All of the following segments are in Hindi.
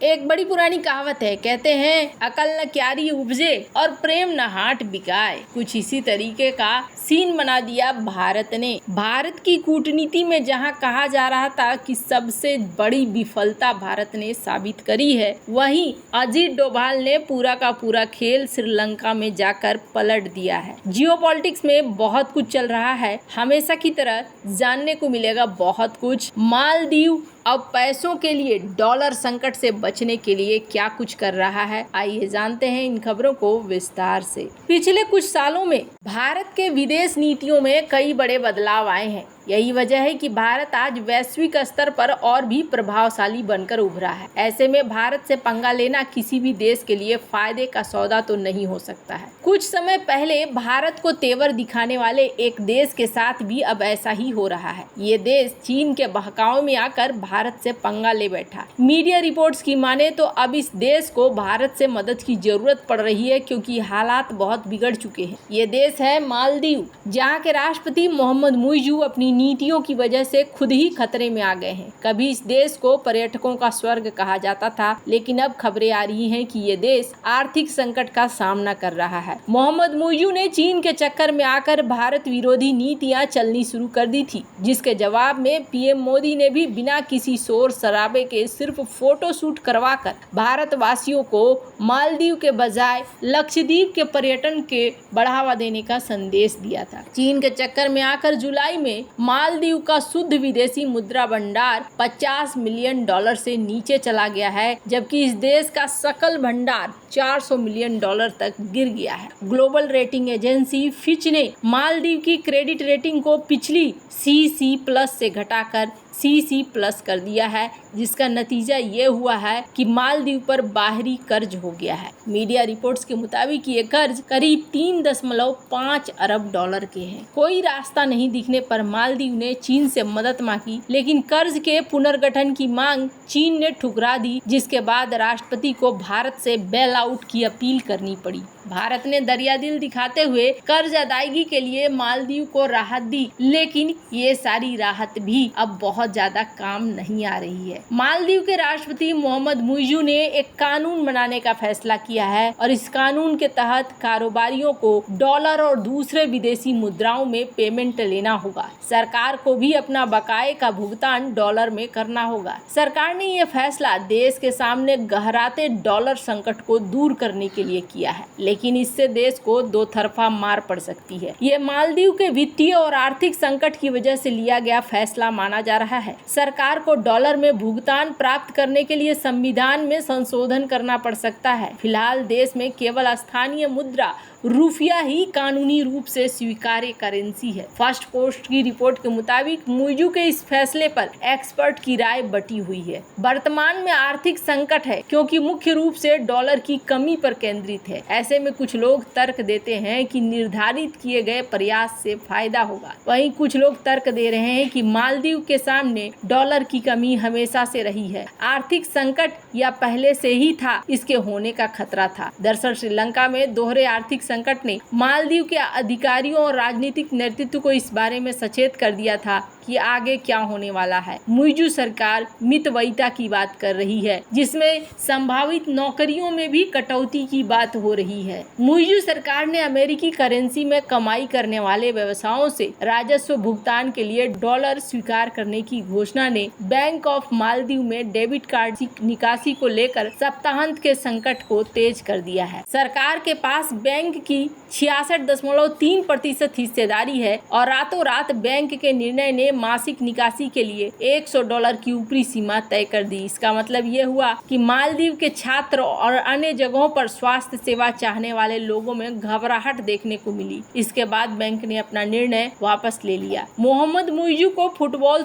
एक बड़ी पुरानी कहावत है, कहते हैं अकल न क्यारी उपजे और प्रेम न हाट बिकाए। कुछ इसी तरीके का सीन बना दिया भारत ने। भारत की कूटनीति में जहां कहा जा रहा था कि सबसे बड़ी विफलता भारत ने साबित करी है, वहीं अजीत डोभाल ने पूरा का पूरा खेल श्रीलंका में जाकर पलट दिया है। जियोपॉलिटिक्स में बहुत कुछ चल रहा है, हमेशा की तरह जानने को मिलेगा बहुत कुछ। मालदीव अब पैसों के लिए, डॉलर संकट से बचने के लिए क्या कुछ कर रहा है, आइए जानते हैं इन खबरों को विस्तार से। पिछले कुछ सालों में भारत के विदेश नीतियों में कई बड़े बदलाव आए हैं। यही वजह है कि भारत आज वैश्विक स्तर पर और भी प्रभावशाली बनकर उभरा है। ऐसे में भारत से पंगा लेना किसी भी देश के लिए फायदे का सौदा तो नहीं हो सकता है। कुछ समय पहले भारत को तेवर दिखाने वाले एक देश के साथ भी अब ऐसा ही हो रहा है। ये देश चीन के बहकावे में आकर भारत से पंगा ले बैठा। मीडिया रिपोर्ट्स की माने तो अब इस देश को भारत से मदद की जरूरत पड़ रही है, क्योंकि हालात बहुत बिगड़ चुके हैं। ये देश है मालदीव, जहाँ के राष्ट्रपति मोहम्मद मुइज़ू अपनी नीतियों की वजह से खुद ही खतरे में आ गए हैं। कभी इस देश को पर्यटकों का स्वर्ग कहा जाता था, लेकिन अब खबरें आ रही हैं कि ये देश आर्थिक संकट का सामना कर रहा है। मोहम्मद मुइज़ू ने चीन के चक्कर में आकर भारत विरोधी नीतियां चलनी शुरू कर दी थी, जिसके जवाब में पीएम मोदी ने भी बिना किसी शोर शराबे के सिर्फ फोटो शूट करवाकर भारतवासियों को मालदीव के बजाय लक्षद्वीप के पर्यटन के बढ़ावा देने का संदेश दिया था। चीन के चक्कर में आकर जुलाई में मालदीव का शुद्ध विदेशी मुद्रा भंडार 50 मिलियन डॉलर से नीचे चला गया है, जबकि इस देश का सकल भंडार 400 मिलियन डॉलर तक गिर गया है। ग्लोबल रेटिंग एजेंसी फिच ने मालदीव की क्रेडिट रेटिंग को पिछली CC+ से घटाकर CC+ कर दिया है, जिसका नतीजा ये हुआ है कि मालदीव पर बाहरी कर्ज हो गया है। मीडिया रिपोर्ट्स के मुताबिक ये कर्ज करीब 3.5 अरब डॉलर के हैं। कोई रास्ता नहीं दिखने पर मालदीव ने चीन से मदद मांगी, लेकिन कर्ज के पुनर्गठन की मांग चीन ने ठुकरा दी, जिसके बाद राष्ट्रपति को भारत से बेल आउट की अपील करनी पड़ी। भारत ने दरियादिल दिखाते हुए कर्ज अदायगी के लिए मालदीव को राहत दी, लेकिन ये सारी राहत भी अब बहुत ज्यादा काम नहीं आ रही है। मालदीव के राष्ट्रपति मोहम्मद मुइज़ू ने एक कानून बनाने का फैसला किया है और इस कानून के तहत कारोबारियों को डॉलर और दूसरे विदेशी मुद्राओं में पेमेंट लेना होगा। सरकार को भी अपना बकाये का भुगतान डॉलर में करना होगा। सरकार ने यह फैसला देश के सामने गहराते डॉलर संकट को दूर करने के लिए किया है, लेकिन इससे देश को दो तरफा मार पड़ सकती है। ये मालदीव के वित्तीय और आर्थिक संकट की वजह से लिया गया फैसला माना जा रहा है। सरकार को डॉलर में भुगतान प्राप्त करने के लिए संविधान में संशोधन करना पड़ सकता है। फिलहाल देश में केवल स्थानीय मुद्रा रुपया ही कानूनी रूप से स्वीकार्य करेंसी है। फर्स्ट पोस्ट की रिपोर्ट के मुताबिक मुइज़ू के इस फैसले पर एक्सपर्ट की राय बटी हुई है। वर्तमान में आर्थिक संकट है, क्योंकि मुख्य रूप से डॉलर की कमी पर केंद्रित है। ऐसे में कुछ लोग तर्क देते हैं कि निर्धारित किए गए प्रयास से फायदा होगा। वहीं कुछ लोग तर्क दे रहे हैं कि मालदीव के सामने डॉलर की कमी हमेशा से रही है। आर्थिक संकट या पहले से ही था, इसके होने का खतरा था। दरअसल श्रीलंका में दोहरे आर्थिक संकट ने मालदीव के अधिकारियों और राजनीतिक नेतृत्व को इस बारे में सचेत कर दिया था कि आगे क्या होने वाला है। मुइज़ू सरकार मितव्ययिता की बात कर रही है, जिसमें संभावित नौकरियों में भी कटौती की बात हो रही है। मुइज़ू सरकार ने अमेरिकी करेंसी में कमाई करने वाले व्यवसायों से राजस्व भुगतान के लिए डॉलर स्वीकार करने की घोषणा ने बैंक ऑफ मालदीव में डेबिट कार्ड निकासी को लेकर सप्ताहांत के संकट को तेज कर दिया है। सरकार के पास बैंक की 66.3% हिस्सेदारी है और रातों रात बैंक के निर्णय ने मासिक निकासी के लिए $100 की ऊपरी सीमा तय कर दी। इसका मतलब ये हुआ कि मालदीव के छात्र और अन्य जगहों पर स्वास्थ्य सेवा चाहने वाले लोगों में घबराहट देखने को मिली। इसके बाद बैंक ने अपना निर्णय वापस ले लिया। मोहम्मद मुइज़ू को फुटबॉल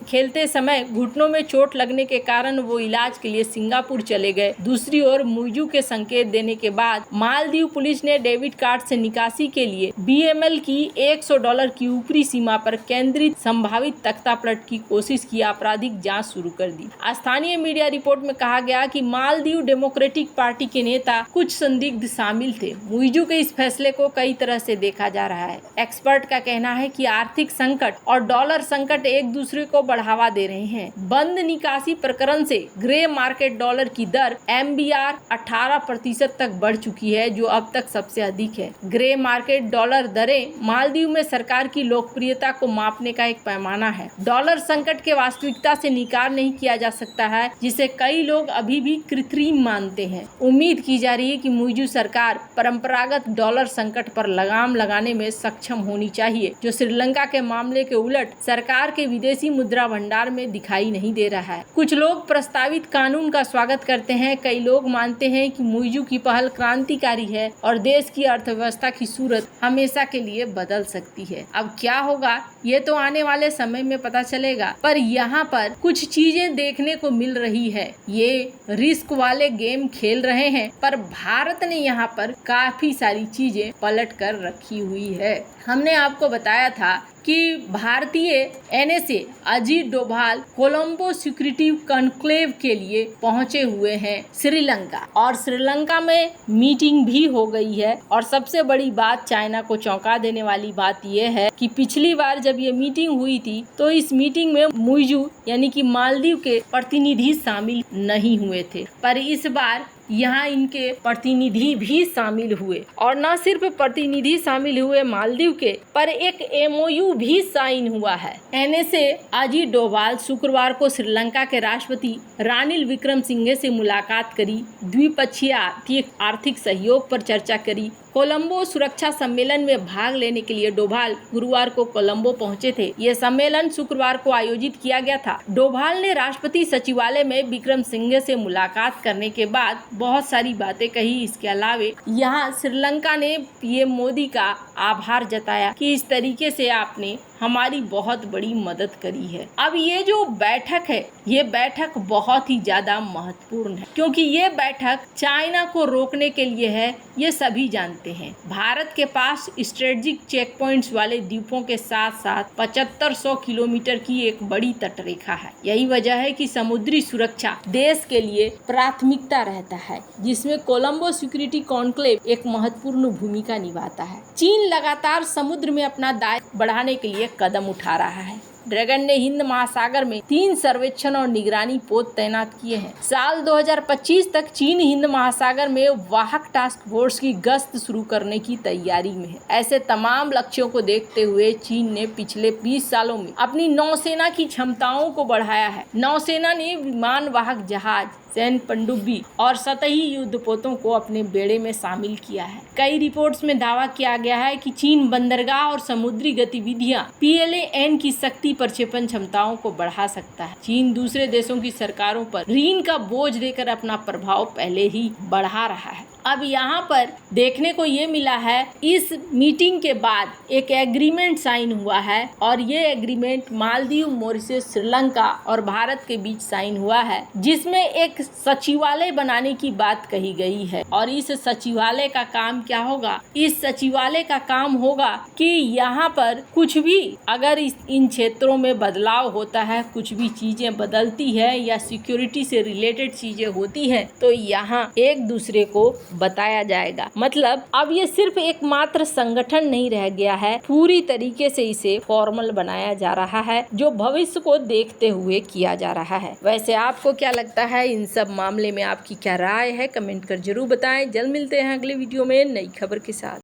खेलते समय घुटनों में चोट लगने के कारण वो इलाज के लिए सिंगापुर चले गए। दूसरी ओर मुइज़ू के संकेत देने के बाद मालदीव पुलिस ने डेबिट कार्ड से निकासी के लिए BML की $100 की ऊपरी सीमा पर केंद्रित संभावित संभावित तख्तापलट की कोशिश की आपराधिक जांच शुरू कर दी। स्थानीय मीडिया रिपोर्ट में कहा गया कि मालदीव डेमोक्रेटिक पार्टी के नेता कुछ संदिग्ध शामिल थे। मुइजू के इस फैसले को कई तरह से देखा जा रहा है। एक्सपर्ट का कहना है कि आर्थिक संकट और डॉलर संकट एक दूसरे को बढ़ावा दे रहे हैं। बंद निकासी प्रकरण से ग्रे मार्केट डॉलर की दर MBR 18% तक बढ़ चुकी है, जो अब तक सबसे अधिक है। ग्रे मार्केट डॉलर दरें मालदीव में सरकार की लोकप्रियता को मापने का एक पैमाना है। डॉलर संकट के वास्तविकता से निकार नहीं किया जा सकता है, जिसे कई लोग अभी भी कृत्रिम मानते हैं। उम्मीद की जा रही है कि मुइजू सरकार परंपरागत डॉलर संकट पर लगाम लगाने में सक्षम होनी चाहिए, जो श्रीलंका के मामले के उलट सरकार के विदेशी मुद्रा भंडार में दिखाई नहीं दे रहा है। कुछ लोग प्रस्तावित कानून का स्वागत करते हैं। कई लोग मानते हैं कि मुइजू की पहल क्रांतिकारी है और देश की अर्थव्यवस्था की सूरत हमेशा के लिए बदल सकती है। अब क्या होगा ये तो आने वाले समय में पता चलेगा, पर यहाँ पर कुछ चीजें देखने को मिल रही है। ये रिस्क वाले गेम खेल रहे हैं, पर भारत ने यहाँ पर काफी सारी चीजें पलट कर रखी हुई है। हमने आपको बताया था कि भारतीय NSA Ajit Doval Colombo security conclave के लिए पहुंचे हुए हैं श्रीलंका, और श्रीलंका में मीटिंग भी हो गई है। और सबसे बड़ी बात, चाइना को चौंका देने वाली बात यह है कि पिछली बार जब ये मीटिंग हुई थी तो इस मीटिंग में मुइजू यानी कि मालदीव के प्रतिनिधि शामिल नहीं हुए थे, पर इस बार यहाँ इनके प्रतिनिधि भी शामिल हुए। और न सिर्फ प्रतिनिधि शामिल हुए मालदीव के, पर एक MOU भी साइन हुआ है। NSA अजीत डोभाल शुक्रवार को श्रीलंका के राष्ट्रपति रानिल विक्रमसिंघे से मुलाकात करी, द्विपक्षीय आर्थिक सहयोग पर चर्चा करी। कोलंबो सुरक्षा सम्मेलन में भाग लेने के लिए डोभाल गुरुवार को कोलंबो पहुंचे थे। यह सम्मेलन शुक्रवार को आयोजित किया गया था। डोभाल ने राष्ट्रपति सचिवालय में विक्रमसिंघे से मुलाकात करने के बाद बहुत सारी बातें कही। इसके अलावा यहाँ श्रीलंका ने PM मोदी का आभार जताया कि इस तरीके से आपने हमारी बहुत बड़ी मदद करी है। अब ये जो बैठक है, ये बैठक बहुत ही ज्यादा महत्वपूर्ण है, क्योंकि ये बैठक चाइना को रोकने के लिए है। ये सभी जानते हैं। भारत के पास स्ट्रेटेजिक चेक पॉइंट्स वाले द्वीपों के साथ साथ 7500 किलोमीटर की एक बड़ी तटरेखा है। यही वजह है कि समुद्री सुरक्षा देश के लिए प्राथमिकता रहता है, जिसमें कोलंबो सिक्योरिटी कॉन्क्लेव एक महत्वपूर्ण भूमिका निभाता है। चीन लगातार समुद्र में अपना दायित्व बढ़ाने के लिए कदम उठा रहा है। ड्रैगन ने हिंद महासागर में 3 सर्वेक्षण और निगरानी पोत तैनात किए हैं। साल 2025 तक चीन हिंद महासागर में वाहक टास्क फोर्स की गश्त शुरू करने की तैयारी में है। ऐसे तमाम लक्ष्यों को देखते हुए चीन ने पिछले 20 सालों में अपनी नौसेना की क्षमताओं को बढ़ाया है। नौसेना ने विमान वाहक जहाज, सैन्य पनडुब्बी और सतही युद्धपोतों को अपने बेड़े में शामिल किया है। कई रिपोर्ट्स में दावा किया गया है कि चीन बंदरगाह और समुद्री गतिविधियां PLAN की शक्ति प्रक्षेपण क्षमताओं को बढ़ा सकता है। चीन दूसरे देशों की सरकारों पर ऋण का बोझ देकर अपना प्रभाव पहले ही बढ़ा रहा है। अब यहाँ पर देखने को ये मिला है, इस मीटिंग के बाद एक एग्रीमेंट साइन हुआ है, और ये एग्रीमेंट मालदीव, मॉरिशस, श्रीलंका और भारत के बीच साइन हुआ है, जिसमें एक सचिवालय बनाने की बात कही गई है। और इस सचिवालय का काम क्या होगा? इस सचिवालय का काम होगा कि यहाँ पर कुछ भी अगर इन क्षेत्रों में बदलाव होता है, कुछ भी चीजें बदलती है या सिक्योरिटी से रिलेटेड चीजें होती है, तो यहाँ एक दूसरे को बताया जाएगा। मतलब अब ये सिर्फ एक मात्र संगठन नहीं रह गया है, पूरी तरीके से इसे फॉर्मल बनाया जा रहा है, जो भविष्य को देखते हुए किया जा रहा है। वैसे आपको क्या लगता है इन सब मामले में? आपकी क्या राय है? कमेंट कर जरूर बताएं। जल्द मिलते हैं अगले वीडियो में नई खबर के साथ।